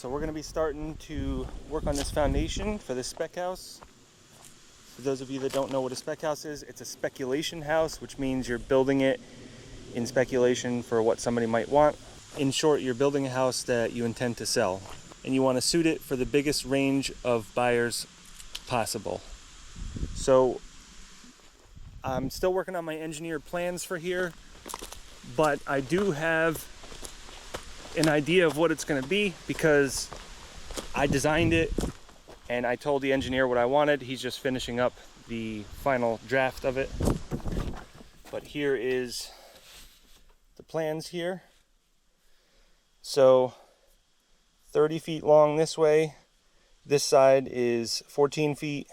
So we're going to be starting to work on this foundation for this spec house. For those of you that don't know what a spec house is, it's a speculation house, which means you're building it in speculation for what somebody might want. In short, you're building a house that you intend to sell. and you want to suit it for the biggest range of buyers possible. So I'm still working on my engineered plans for here, but I do have an idea of what it's going to be because I designed it and I told the engineer what I wanted. He's just finishing up the final draft of it. But here is the plans here. So 30 feet long this way. This side is 14 feet.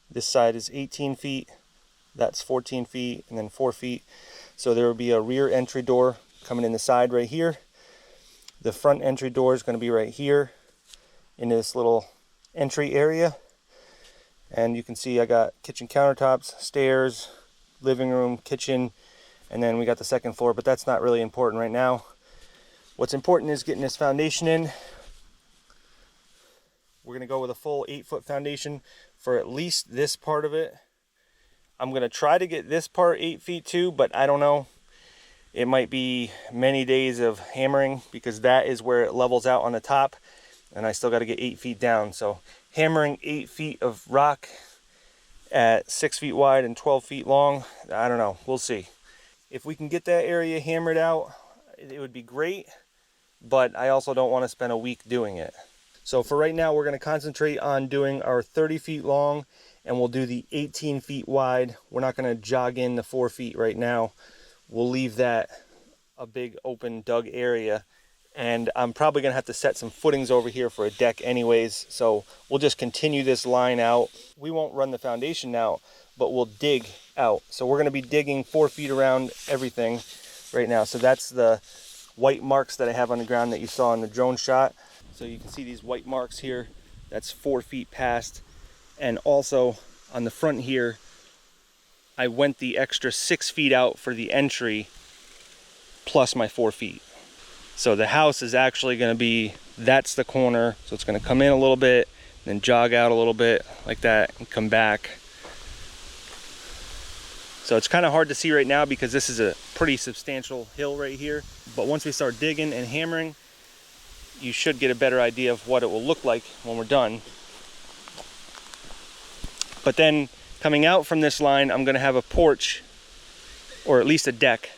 This side is 18 feet. That's 14 feet and then 4 feet. So there will be a rear entry door coming in the side right here. The front entry door is going to be right here in this little entry area. And you can see I got kitchen countertops, stairs, living room, kitchen, and then we got the second floor, but that's not really important right now. What's important is getting this foundation in. We're going to go with a full 8-foot foundation for at least this part of it. I'm going to try to get this part 8 feet too, but I don't know. It might be many days of hammering because that is where it levels out on the top, and I still got to get 8 feet down. So hammering 8 feet of rock at 6 feet wide and 12 feet long, I don't know. We'll see. If we can get that area hammered out, it would be great, but I also don't want to spend a week doing it. So for right now, we're going to concentrate on doing our 30 feet long, and we'll do the 18 feet wide. We're not going to jog in the 4 feet right now. We'll leave that a big open dug area, and I'm probably going to have to set some footings over here for a deck anyways, so we'll just continue this line out. We won't run the foundation out, but we'll dig out. So we're going to be digging 4 feet around everything right now. So that's the white marks that I have on the ground that you saw in the drone shot. So you can see these white marks here. That's 4 feet past. And also on the front here, I went the extra 6 feet out for the entry plus my 4 feet. So the house is actually going to be, that's the corner. So it's going to come in a little bit, then jog out a little bit like that and come back. So it's kind of hard to see right now because this is a pretty substantial hill right here. But once we start digging and hammering, you should get a better idea of what it will look like when we're done. But then coming out from this line, I'm going to have a porch, or at least a deck.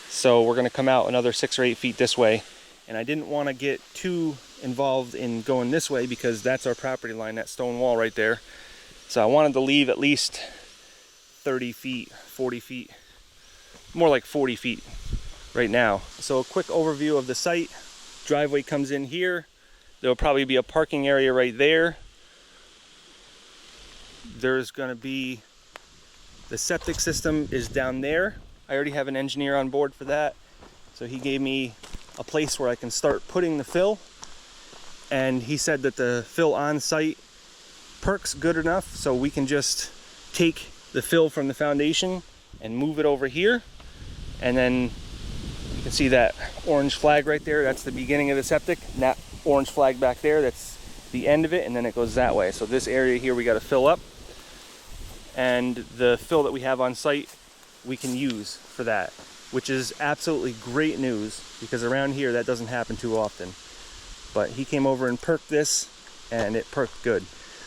So we're going to come out another 6 or 8 feet this way. And I didn't want to get too involved in going this way because that's our property line, that stone wall right there. So I wanted to leave at least 30 feet, 40 feet, more like 40 feet right now. So a quick overview of the site. Driveway comes in here. There'll probably be a parking area right there. There's going to be, the septic system is down there. I already have an engineer on board for that. So he gave me a place where I can start putting the fill. And he said that the fill on site perks good enough so we can just take the fill from the foundation and move it over here. And then you can see that orange flag right there. That's the beginning of the septic. And that orange flag back there, that's the end of it. And then it goes that way. So this area here, we got to fill up. And the fill that we have on site, we can use for that, which is absolutely great news because around here that doesn't happen too often. But he came over and perked this and it perked good.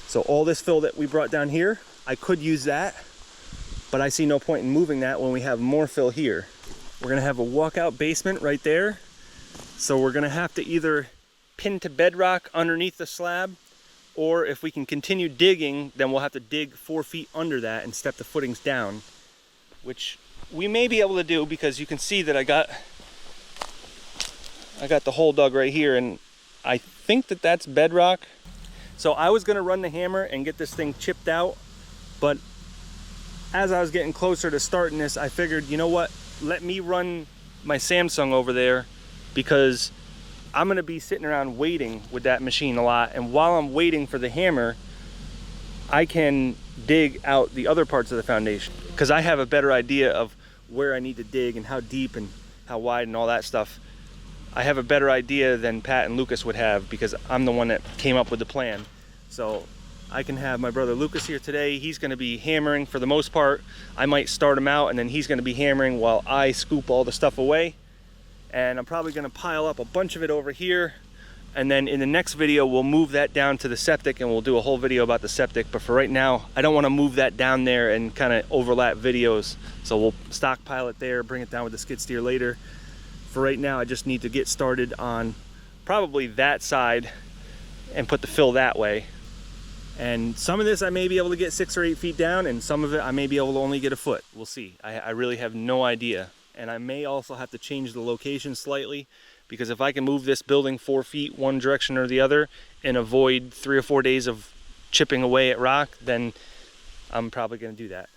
So all this fill that we brought down here, I could use that, but I see no point in moving that when we have more fill here. We're gonna have a walkout basement right there. So we're gonna have to either pin to bedrock underneath the slab, or if we can continue digging, then we'll have to dig 4 feet under that and step the footings down, which we may be able to do because you can see that I got the hole dug right here, and I think that that's bedrock. So I was gonna run the hammer and get this thing chipped out, but as I was getting closer to starting this, I figured, you know what, let me run my Samsung over there because I'm gonna be sitting around waiting with that machine a lot, and while I'm waiting for the hammer, I can dig out the other parts of the foundation because I have a better idea of where I need to dig and how deep and how wide and all that stuff. I have a better idea than Pat and Lucas would have because I'm the one that came up with the plan. So I can have my brother Lucas here today. He's gonna be hammering for the most part. I might start him out and then he's gonna be hammering while I scoop all the stuff away. And I'm probably gonna pile up a bunch of it over here And then in the next video, we'll move that down to the septic and we'll do a whole video about the septic. But for right now, I don't want to move that down there and kind of overlap videos. So we'll stockpile it there, bring it down with the skid steer later. For right now, I just need to get started on probably that side and put the fill that way. And some of this I may be able to get 6 or 8 feet down, and some of it I may be able to only get a foot. We'll see. I really have no idea. And I may also have to change the location slightly, because if I can move this building 4 feet one direction or the other and avoid 3 or 4 days of chipping away at rock, then I'm probably going to do that.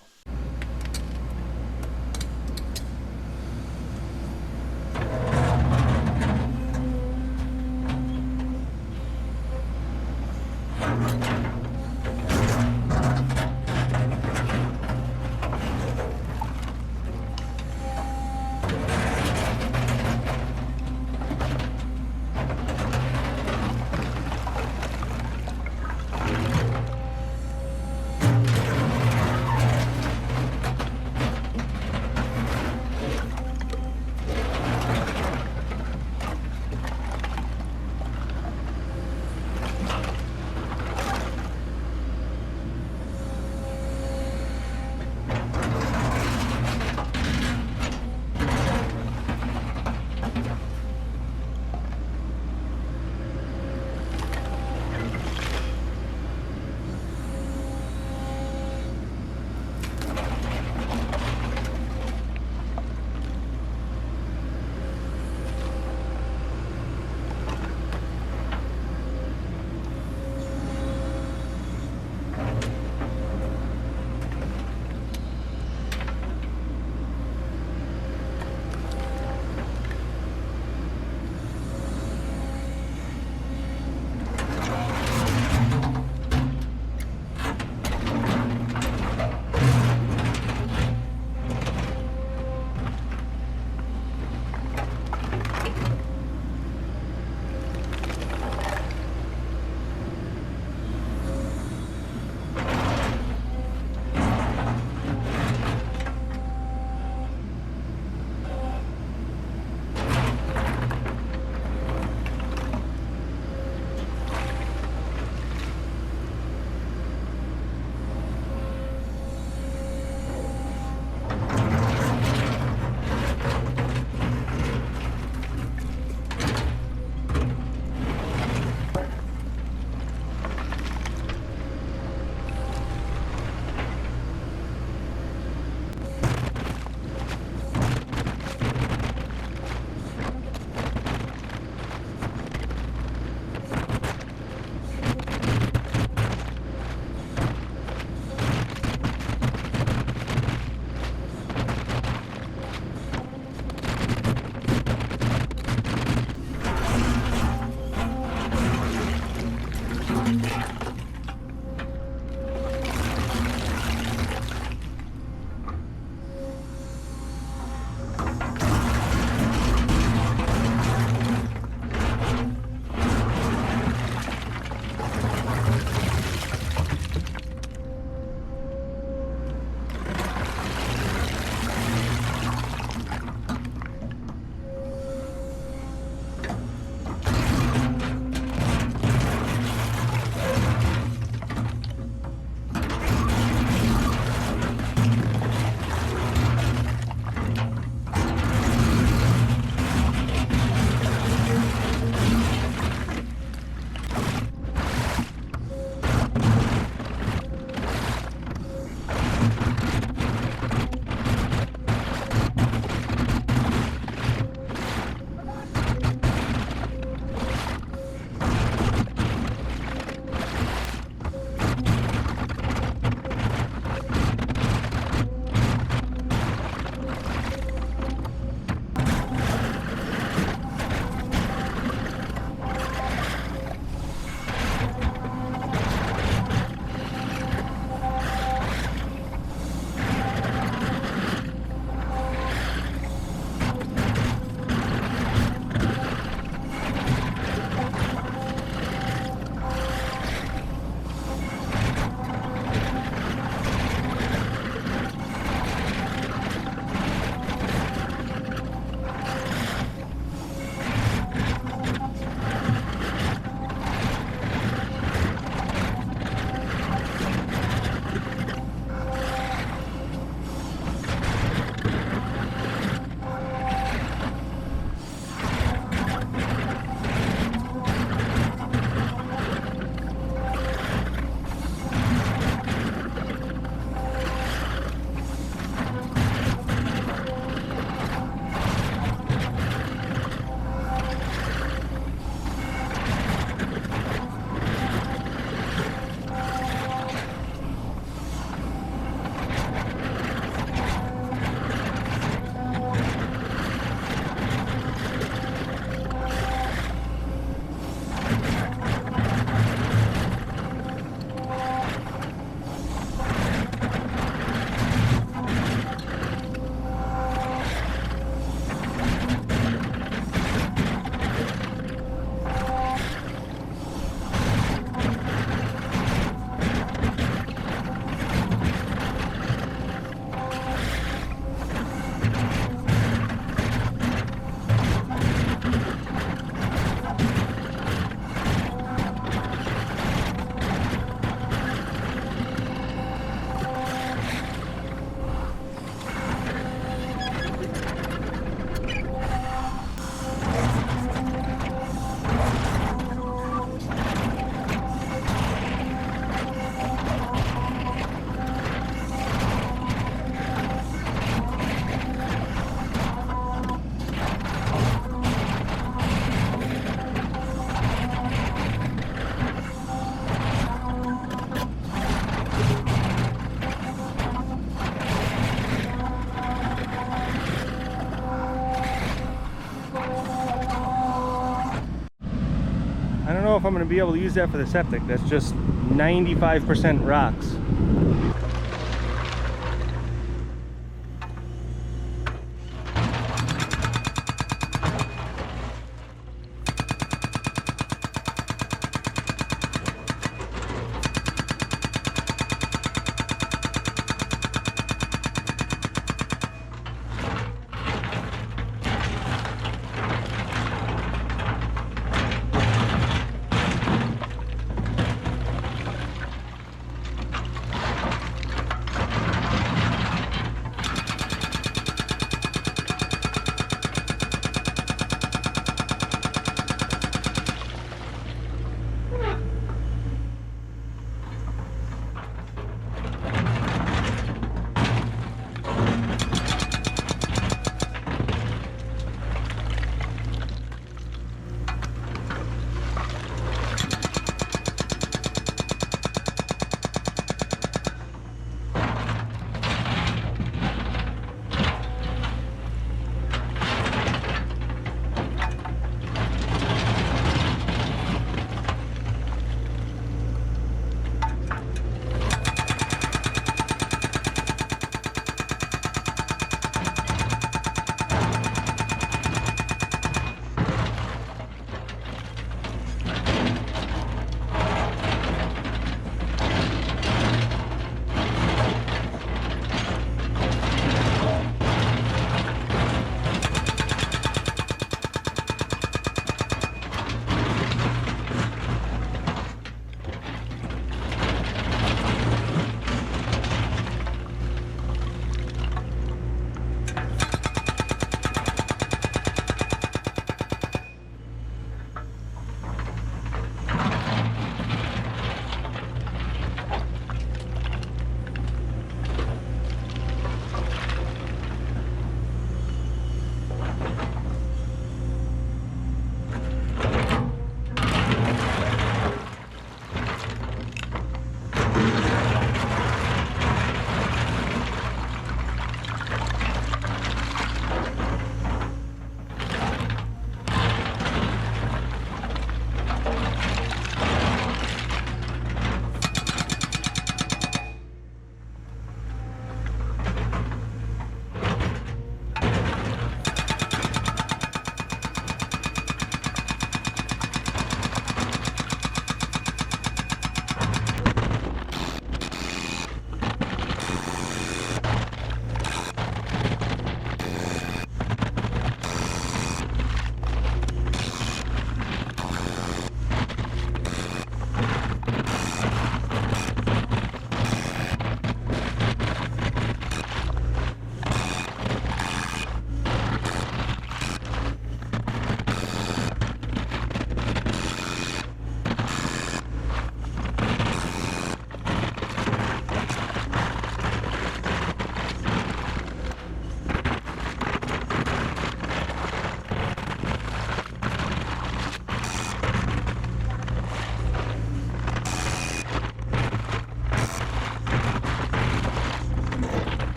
know if I'm going to be able to use that for the septic. That's just 95% rocks.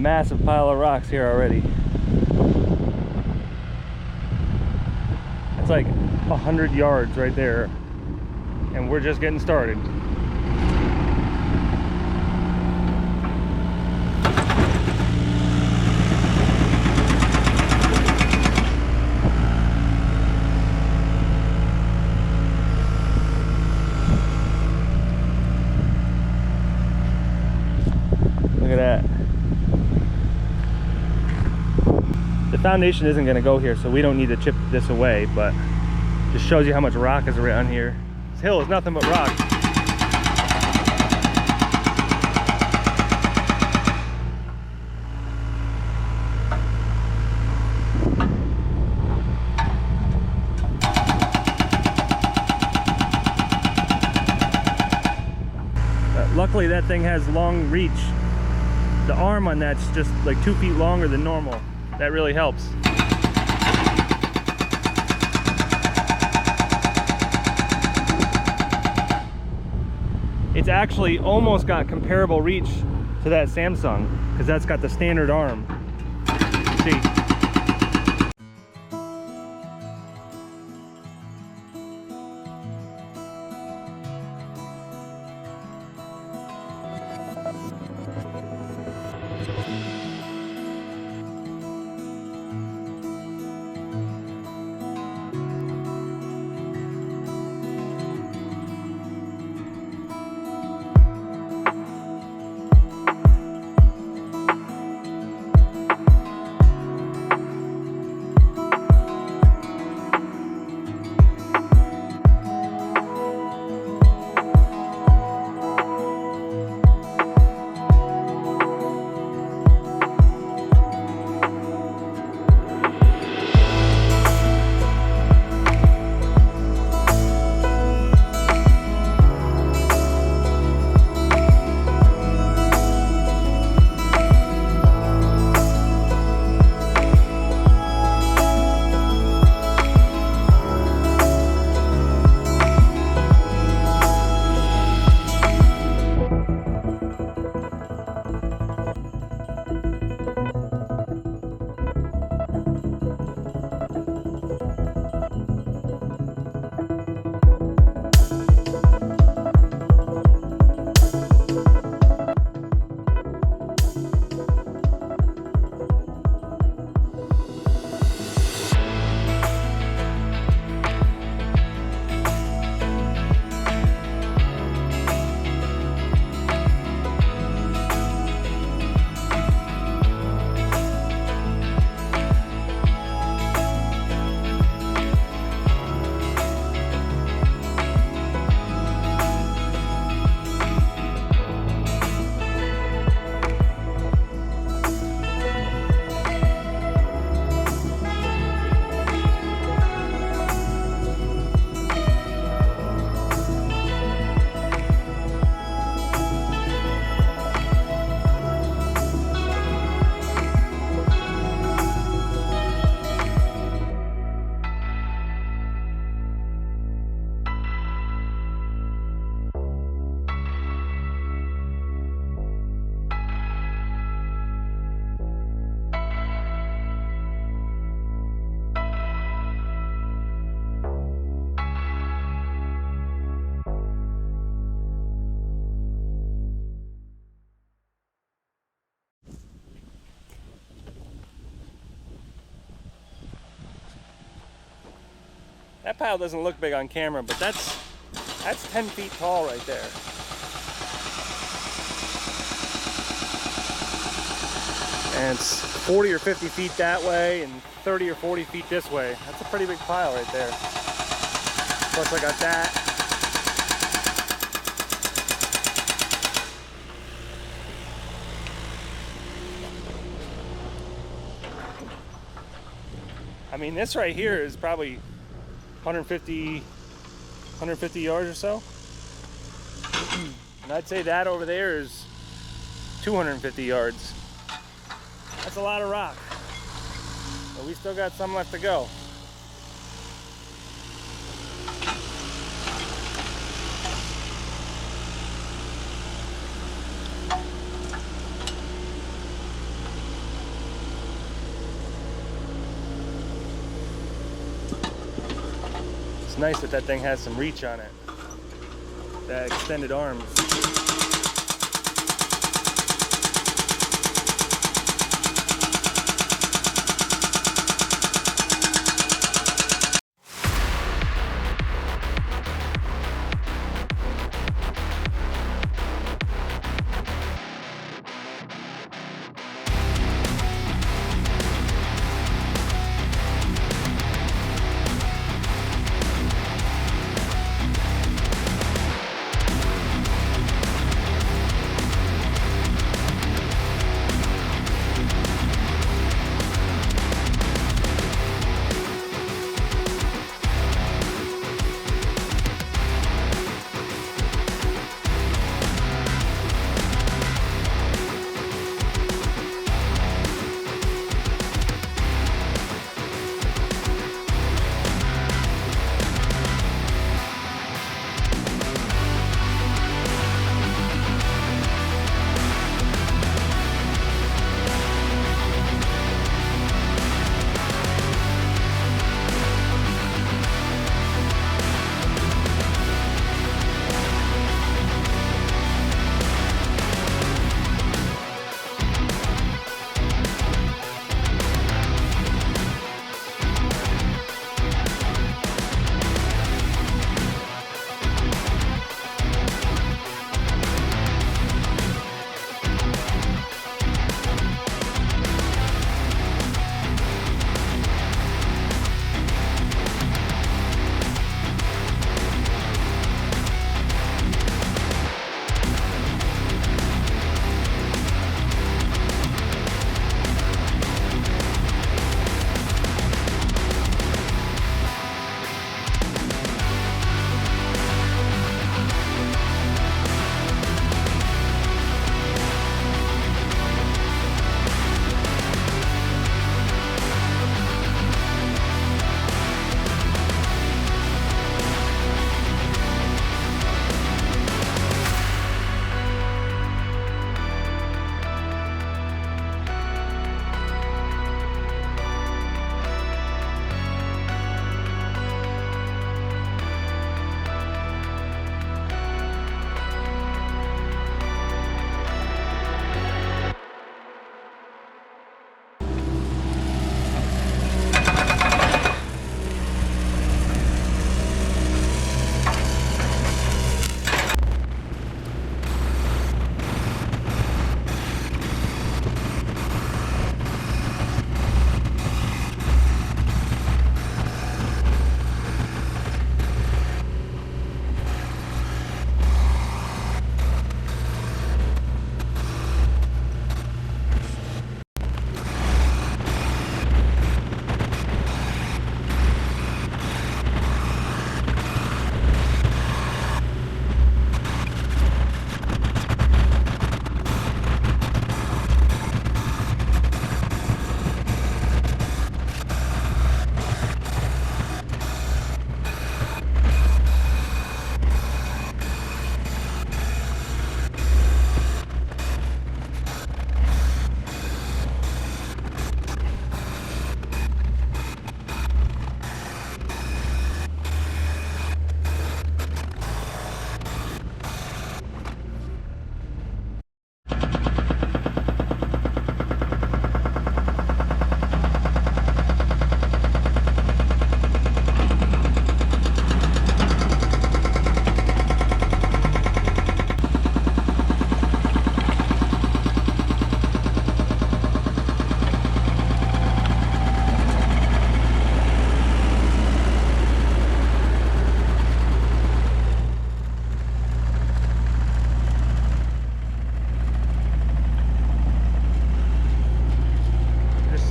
massive pile of rocks here already. It's like 100 yards right there, and we're just getting started. Look at that. The foundation isn't going to go here, so we don't need to chip this away, but just shows you how much rock is around here. This hill is nothing but rock. Luckily that thing has long reach. The arm on that's just like 2 feet longer than normal. That really helps. It's actually almost got comparable reach to that Samsung, because that's got the standard arm. See? That pile doesn't look big on camera, but that's 10 feet tall right there. And it's 40 or 50 feet that way and 30 or 40 feet this way. That's a pretty big pile right there. Plus I got that. I mean, this right here is probably 150 yards or so. And I'd say that over there is 250 yards. That's a lot of rock. But we still got some left to go. nice that that thing has some reach on it. That extended arms.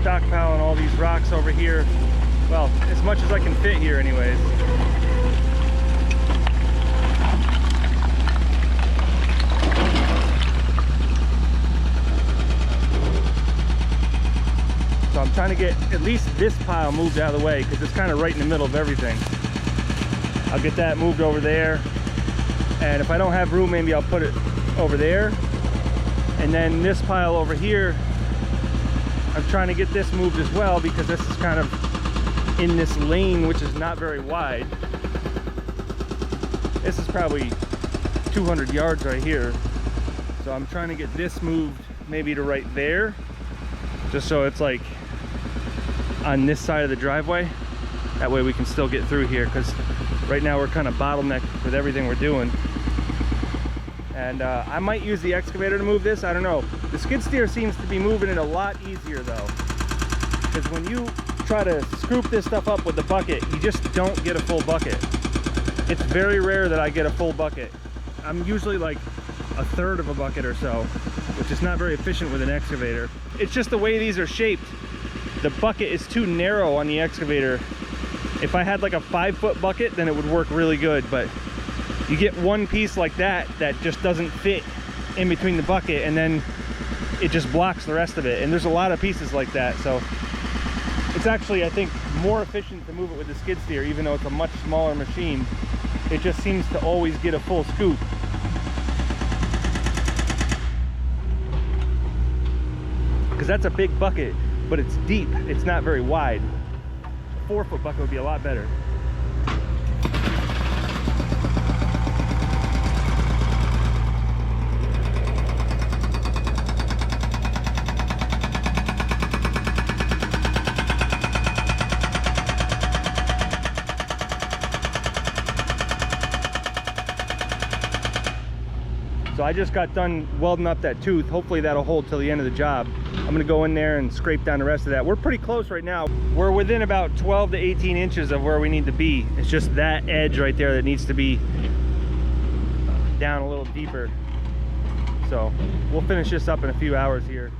stockpiling all these rocks over here. Well, as much as I can fit here anyways. So I'm trying to get at least this pile moved out of the way because it's kind of right in the middle of everything. I'll get that moved over there. And if I don't have room, maybe I'll put it over there. And then this pile over here, I'm trying to get this moved as well because this is kind of in this lane, which is not very wide. This is probably 200 yards right here. So I'm trying to get this moved maybe to right there, just so it's like on this side of the driveway. That way we can still get through here, because right now we're kind of bottlenecked with everything we're doing. And I might use the excavator to move this, I don't know. The skid steer seems to be moving it a lot easier though, because when you try to scoop this stuff up with the bucket, you just don't get a full bucket. It's very rare that I get a full bucket. I'm usually like a third of a bucket or so, which is not very efficient with an excavator. It's just the way these are shaped. The bucket is too narrow on the excavator. If I had like a 5-foot bucket, then it would work really good, but you get one piece like that that just doesn't fit in between the bucket, and then it just blocks the rest of it. And there's a lot of pieces like that, so it's actually, I think, more efficient to move it with the skid steer, even though it's a much smaller machine. It just seems to always get a full scoop. Because that's a big bucket, but it's deep. It's not very wide. A 4-foot bucket would be a lot better. So I just got done welding up that tooth. Hopefully that'll hold till the end of the job. I'm gonna go in there and scrape down the rest of that. We're pretty close right now. We're within about 12 to 18 inches of where we need to be. It's just that edge right there that needs to be down a little deeper. So we'll finish this up in a few hours here.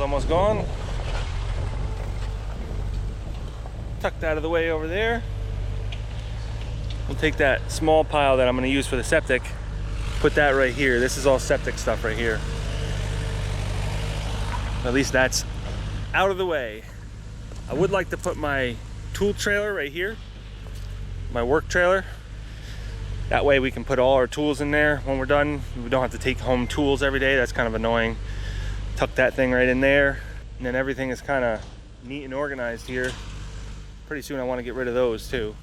Almost gone. Tucked out of the way over there. We'll take that small pile that I'm going to use for the septic, put that right here. This is all septic stuff right here. At least that's out of the way. I would like to put my tool trailer right here, my work trailer. That way we can put all our tools in there when we're done. We don't have to take home tools every day. That's kind of annoying. Tuck that thing right in there, and then everything is kind of neat and organized here. Pretty soon I want to get rid of those too.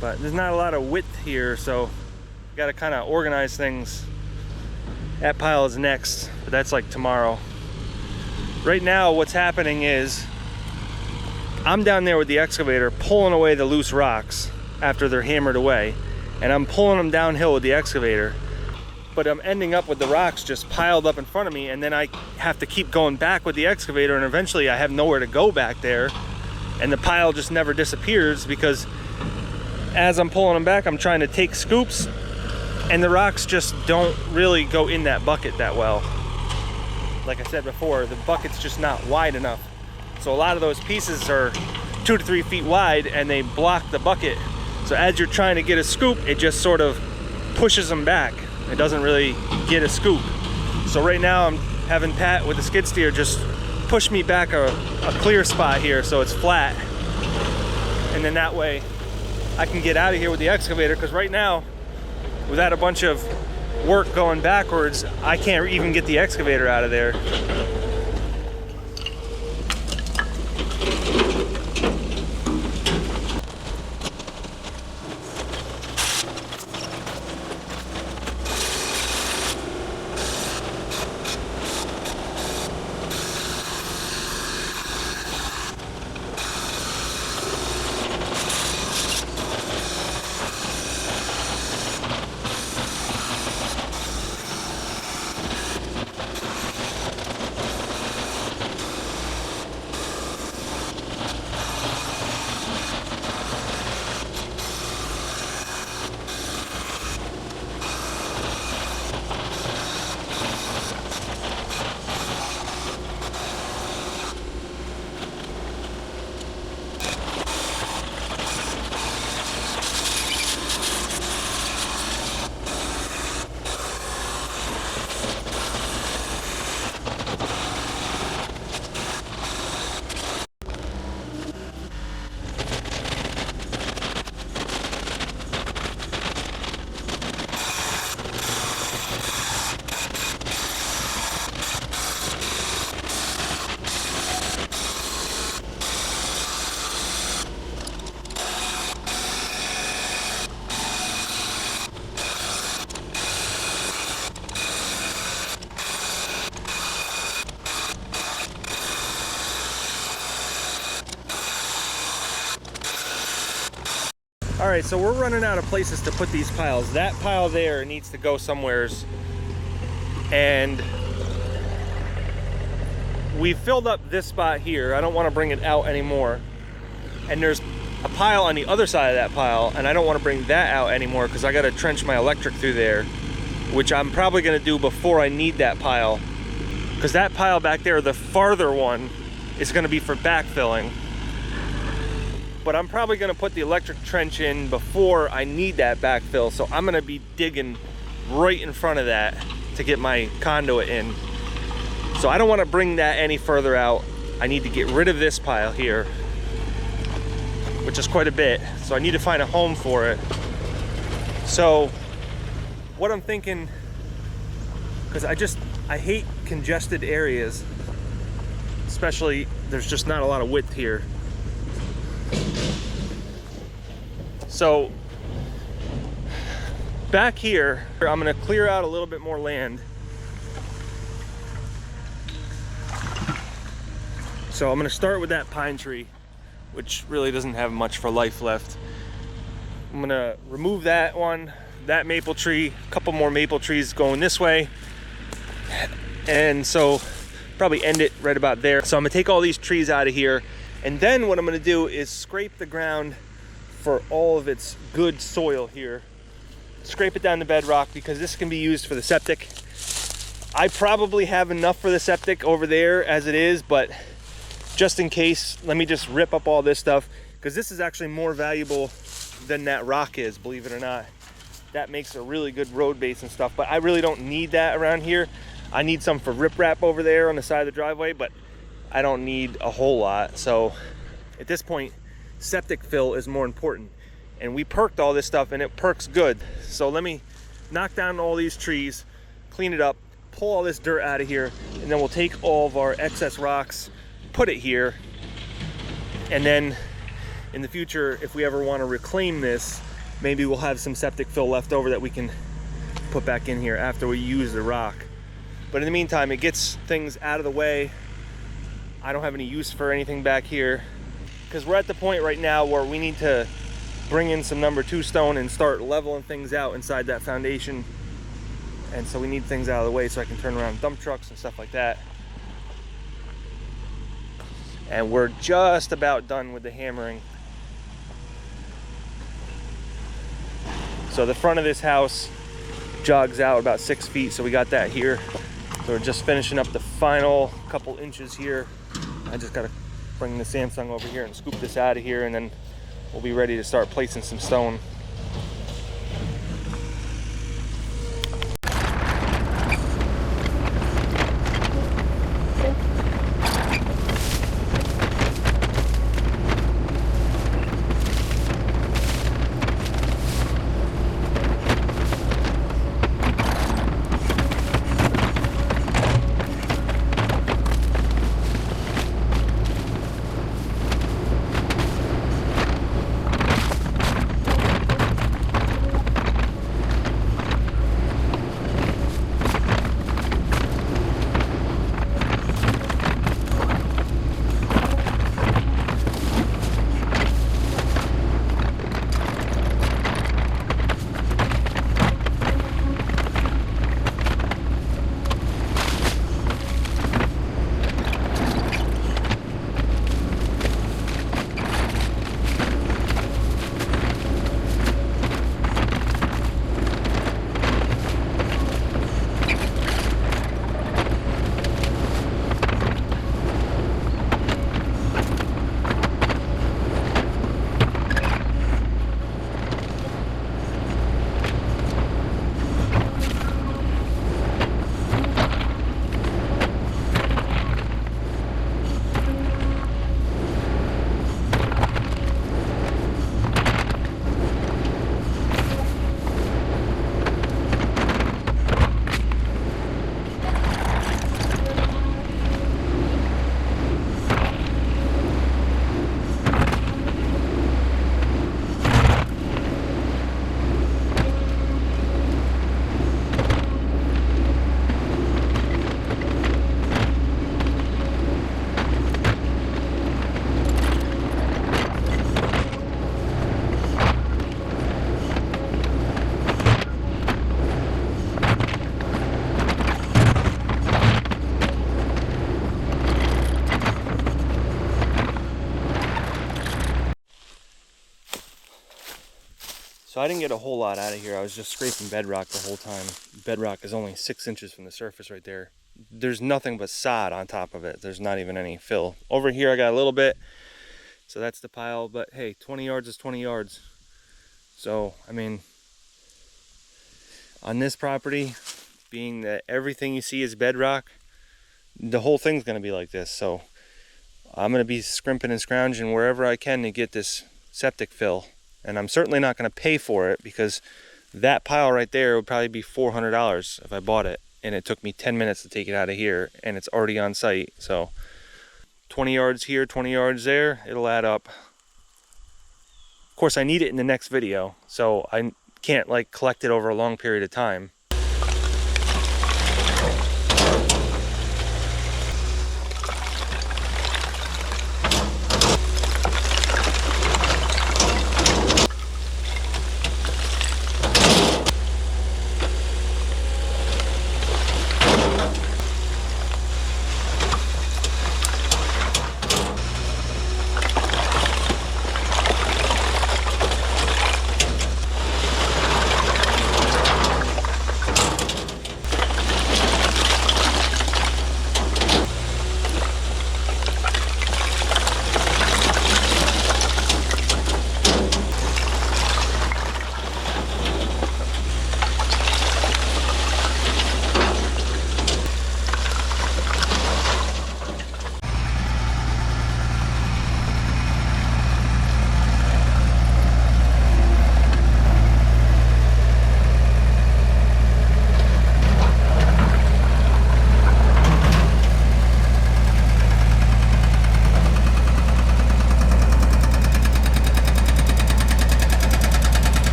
But there's not a lot of width here, so got to kind of organize things. That pile is next, but that's like tomorrow. Right now what's happening is I'm down there with the excavator pulling away the loose rocks after they're hammered away, and I'm pulling them downhill with the excavator, but I'm ending up with the rocks just piled up in front of me, and then I have to keep going back with the excavator, and eventually I have nowhere to go back there, and the pile just never disappears because as I'm pulling them back, I'm trying to take scoops, and the rocks just don't really go in that bucket that well. Like I said before, the bucket's just not wide enough. So a lot of those pieces are 2 to 3 feet wide, and they block the bucket. So as you're trying to get a scoop, it just sort of pushes them back. It doesn't really get a scoop. So right now I'm having Pat with the skid steer just push me back a clear spot here so it's flat. And then that way I can get out of here with the excavator, because right now, without a bunch of work going backwards, I can't even get the excavator out of there. All right, so we're running out of places to put these piles. That pile there needs to go somewheres. And we filled up this spot here. I don't want to bring it out anymore. And there's a pile on the other side of that pile, and I don't want to bring that out anymore because I got to trench my electric through there, which I'm probably going to do before I need that pile. Because that pile back there, the farther one, is going to be for backfilling. But I'm probably going to put the electric trench in before I need that backfill, so I'm going to be digging right in front of that to get my conduit in. So I don't want to bring that any further out. I need to get rid of this pile here, which is quite a bit, so I need to find a home for it. So what I'm thinking, because I hate congested areas, especially there's just not a lot of width here. So back here, I'm going to clear out a little bit more land. So I'm going to start with that pine tree, which really doesn't have much for life left. I'm going to remove that one, that maple tree, a couple more maple trees going this way. And so probably end it right about there. So I'm going to take all these trees out of here. And then what I'm going to do is scrape the ground for all of its good soil here. Scrape it down the bedrock because this can be used for the septic. I probably have enough for the septic over there as it is, but just in case, let me just rip up all this stuff, because this is actually more valuable than that rock is, believe it or not. That makes a really good road base and stuff, but I really don't need that around here. I need some for riprap over there on the side of the driveway, but I don't need a whole lot. So at this point, septic fill is more important. And we perked all this stuff and it perks good. So let me knock down all these trees, clean it up, pull all this dirt out of here, and then we'll take all of our excess rocks, put it here, and then in the future, if we ever want to reclaim this, maybe we'll have some septic fill left over that we can put back in here after we use the rock. But in the meantime, it gets things out of the way. I don't have any use for anything back here because we're at the point right now where we need to bring in some number 2 stone and start leveling things out inside that foundation. And so we need things out of the way so I can turn around dump trucks and stuff like that. And we're just about done with the hammering. So the front of this house jogs out about 6 feet, so we got that here. So we're just finishing up the final couple inches here. I just gotta bring the Samsung over here and scoop this out of here, and then we'll be ready to start placing some stone. So I didn't get a whole lot out of here. I was just scraping bedrock the whole time. Bedrock is only 6 inches from the surface right there. There's nothing but sod on top of it. There's not even any fill. Over here I got a little bit, so that's the pile, but hey, 20 yards is 20 yards. So, I mean, on this property, being that everything you see is bedrock, the whole thing's gonna be like this. So I'm gonna be scrimping and scrounging wherever I can to get this septic fill. And I'm certainly not going to pay for it because that pile right there would probably be $400 if I bought it. And it took me 10 minutes to take it out of here, and it's already on site. So 20 yards here, 20 yards there, it'll add up. Of course, I need it in the next video, so I can't like collect it over a long period of time.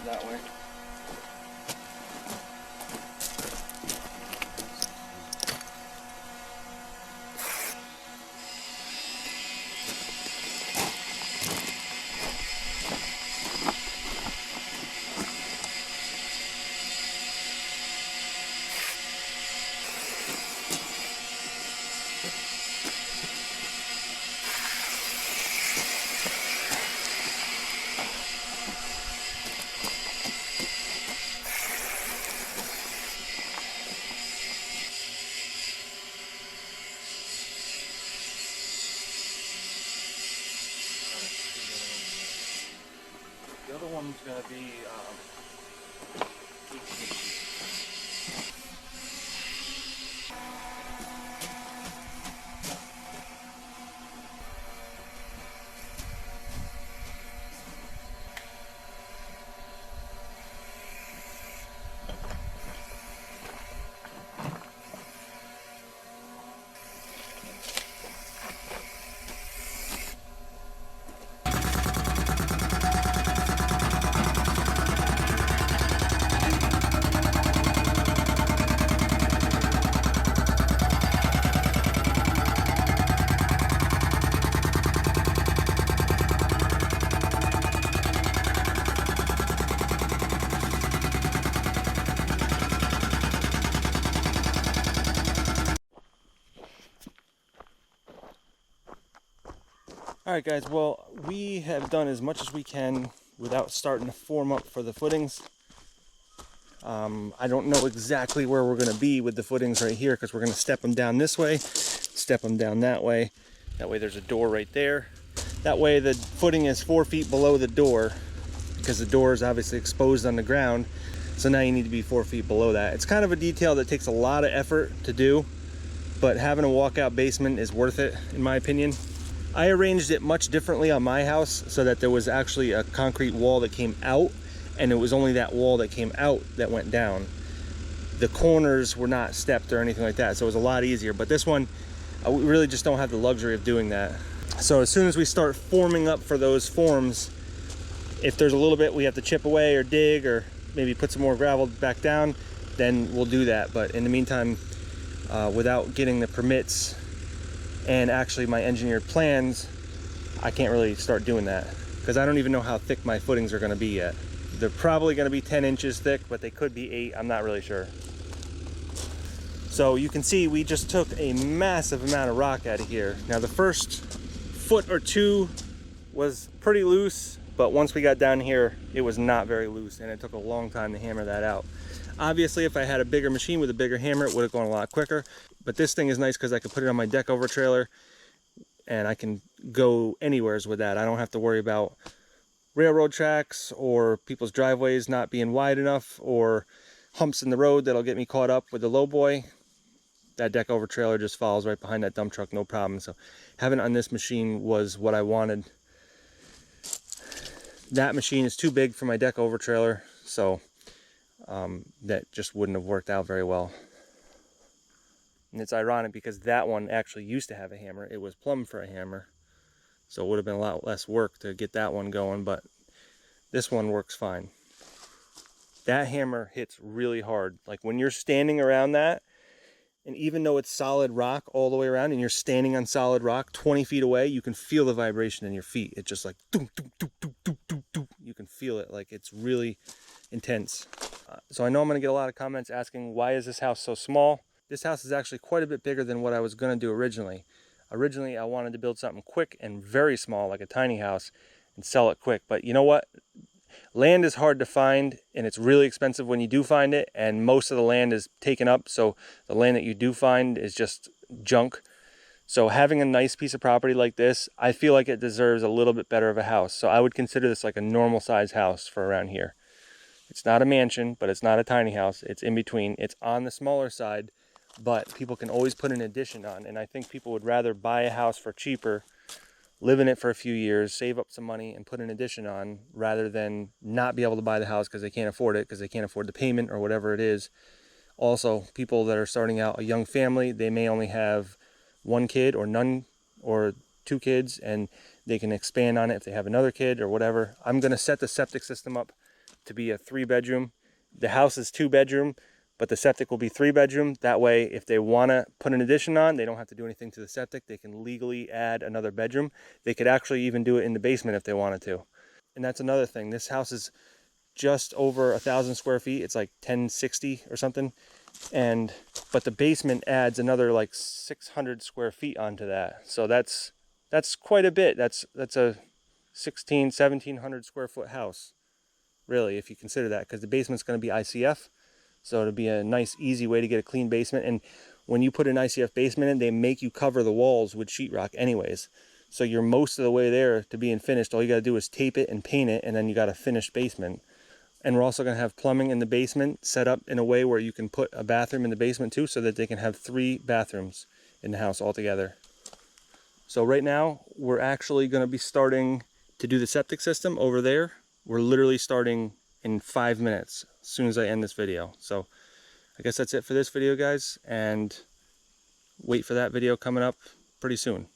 that way. The other one's going to be 18 feet. Alright guys, well, we have done as much as we can without starting to form up for the footings. I don't know exactly where we're going to be with the footings right here because we're going to step them down this way, step them down that way. That way there's a door right there. That way the footing is 4 feet below the door because the door is obviously exposed on the ground. So now you need to be 4 feet below that. It's kind of a detail that takes a lot of effort to do, but having a walkout basement is worth it in my opinion. I arranged it much differently on my house so that there was actually a concrete wall that came out, and it was only that wall that came out that went down. The corners were not stepped or anything like that, so it was a lot easier. But this one, we really just don't have the luxury of doing that. So as soon as we start forming up for those forms, if there's a little bit we have to chip away or dig or maybe put some more gravel back down, then we'll do that. But in the meantime, without getting the permits and actually my engineered plans, I can't really start doing that because I don't even know how thick my footings are going to be yet. They're probably going to be 10 inches thick, but they could be 8. I'm not really sure. So you can see we just took a massive amount of rock out of here. Now the first foot or two was pretty loose, but once we got down here, it was not very loose, and it took a long time to hammer that out. Obviously, if I had a bigger machine with a bigger hammer, it would have gone a lot quicker. But this thing is nice because I can put it on my deck over trailer and I can go anywheres with that. I don't have to worry about railroad tracks or people's driveways not being wide enough or humps in the road that'll get me caught up with the lowboy. That deck over trailer just follows right behind that dump truck, no problem. So having it on this machine was what I wanted. That machine is too big for my deck over trailer, so that just wouldn't have worked out very well. And it's ironic because that one actually used to have a hammer. It was plumbed for a hammer, so it would have been a lot less work to get that one going, but this one works fine. That hammer hits really hard. Like when you're standing around that, and even though it's solid rock all the way around and you're standing on solid rock 20 feet away, you can feel the vibration in your feet. It's just like doom, doom, doom, doom, doom, doom, doom. You can feel it, like it's really intense. So I know I'm going to get a lot of comments asking, why is this house so small? This house is actually quite a bit bigger than what I was going to do originally. Originally, I wanted to build something quick and very small, like a tiny house, and sell it quick. But you know what? Land is hard to find, and it's really expensive when you do find it, and most of the land is taken up, so the land that you do find is just junk. So having a nice piece of property like this, I feel like it deserves a little bit better of a house. So I would consider this like a normal size house for around here. It's not a mansion, but it's not a tiny house. It's in between. It's on the smaller side, but people can always put an addition on, and I think people would rather buy a house for cheaper, live in it for a few years, save up some money, and put an addition on, rather than not be able to buy the house because they can't afford it, because they can't afford the payment or whatever it is. Also, people that are starting out a young family, they may only have one kid or none or 2 kids, and they can expand on it if they have another kid or whatever. I'm going to set the septic system up to be a 3-bedroom. The house is 2-bedroom, but the septic will be 3-bedroom. That way, if they want to put an addition on, they don't have to do anything to the septic. They can legally add another bedroom. They could actually even do it in the basement if they wanted to. And that's another thing. This house is just over 1,000 square feet. It's like 1060 or something. But the basement adds another like 600 square feet onto that. So that's quite a bit. That's a 1,700 square foot house, really, if you consider that, because the basement's going to be ICF. So it'll be a nice, easy way to get a clean basement. And when you put an ICF basement in, they make you cover the walls with sheetrock anyways. So you're most of the way there to being finished. All you got to do is tape it and paint it, and then you got a finished basement. And we're also going to have plumbing in the basement set up in a way where you can put a bathroom in the basement too, so that they can have 3 bathrooms in the house altogether. So right now, we're actually going to be starting to do the septic system over there. We're literally starting in 5 minutes as soon as I end this video. So I guess that's it for this video, guys, and wait for that video coming up pretty soon.